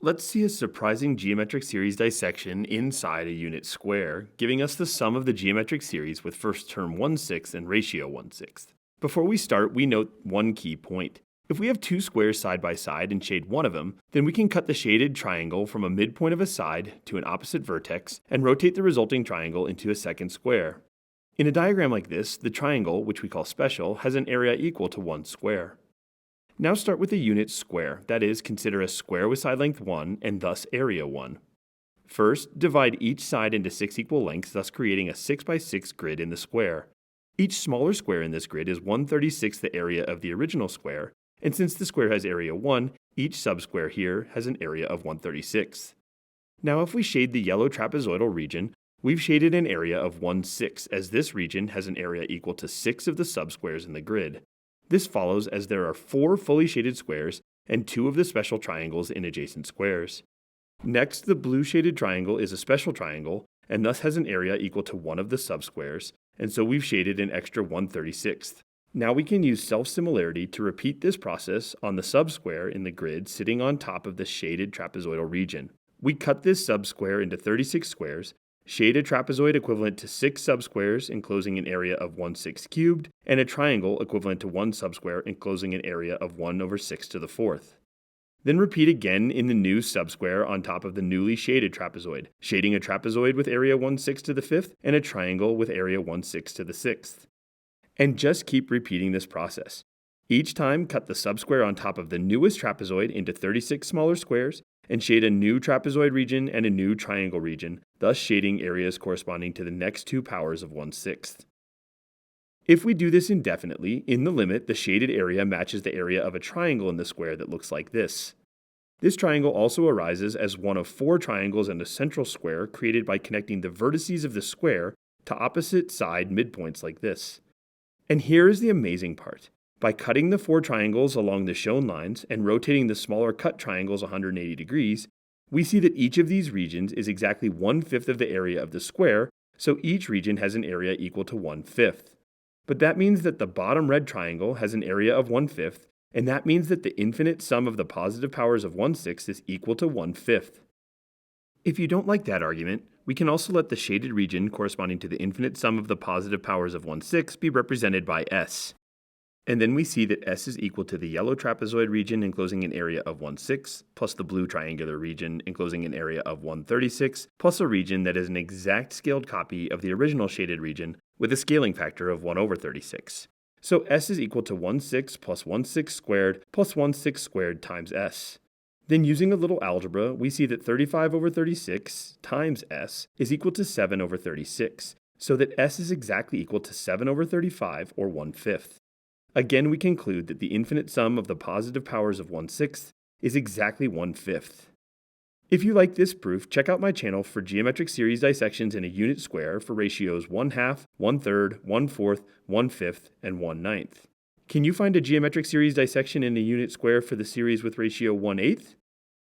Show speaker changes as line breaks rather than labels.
Let's see a surprising geometric series dissection inside a unit square, giving us the sum of the geometric series with first term 1/6 and ratio 1/6. Before we start, we note one key point. If we have two squares side by side and shade one of them, then we can cut the shaded triangle from a midpoint of a side to an opposite vertex and rotate the resulting triangle into a second square. In a diagram like this, the triangle, which we call special, has an area equal to one square. Now start with a unit square, that is, consider a square with side length 1 and thus area 1. First, divide each side into 6 equal lengths, thus creating a 6 by 6 grid in the square. Each smaller square in this grid is 1/36 the area of the original square, and since the square has area 1, each subsquare here has an area of 1/36. Now if we shade the yellow trapezoidal region, we've shaded an area of 1/6, as this region has an area equal to 6 of the subsquares in the grid. This follows as there are 4 fully shaded squares and 2 of the special triangles in adjacent squares. Next, the blue shaded triangle is a special triangle and thus has an area equal to 1 of the subsquares, and so we've shaded an extra 1/36. Now we can use self-similarity to repeat this process on the subsquare in the grid sitting on top of the shaded trapezoidal region. We cut this subsquare into 36 squares, shade a trapezoid equivalent to 6 subsquares enclosing an area of 1/6 cubed, and a triangle equivalent to 1 subsquare enclosing an area of 1/6 to the fourth. Then repeat again in the new subsquare on top of the newly shaded trapezoid, shading a trapezoid with area 1/6 to the fifth and a triangle with area 1/6 to the sixth. And just keep repeating this process. Each time, cut the subsquare on top of the newest trapezoid into 36 smaller squares, and shade a new trapezoid region and a new triangle region, thus shading areas corresponding to the next two powers of 1/6. If we do this indefinitely, in the limit, the shaded area matches the area of a triangle in the square that looks like this. This triangle also arises as one of 4 triangles in a central square created by connecting the vertices of the square to opposite side midpoints like this. And here is the amazing part. By cutting the 4 triangles along the shown lines and rotating the smaller cut triangles 180 degrees, we see that each of these regions is exactly 1/5 of the area of the square, so each region has an area equal to 1/5. But that means that the bottom red triangle has an area of 1/5, and that means that the infinite sum of the positive powers of 1/6 is equal to 1/5. If you don't like that argument, we can also let the shaded region corresponding to the infinite sum of the positive powers of 1/6 be represented by S. And then we see that S is equal to the yellow trapezoid region enclosing an area of 1/6, plus the blue triangular region enclosing an area of 1/36, plus a region that is an exact scaled copy of the original shaded region with a scaling factor of 1/36. So S is equal to 1/6 plus 1/6 squared plus 1/6 squared times S. Then using a little algebra, we see that 35/36 times S is equal to 7/36, so that S is exactly equal to 7/35, or 1/5. Again, we conclude that the infinite sum of the positive powers of 1/6 is exactly 1/5. If you like this proof, check out my channel for geometric series dissections in a unit square for ratios 1/2, 1/3, 1/4, 1/5, and 1/9. Can you find a geometric series dissection in a unit square for the series with ratio 1/8?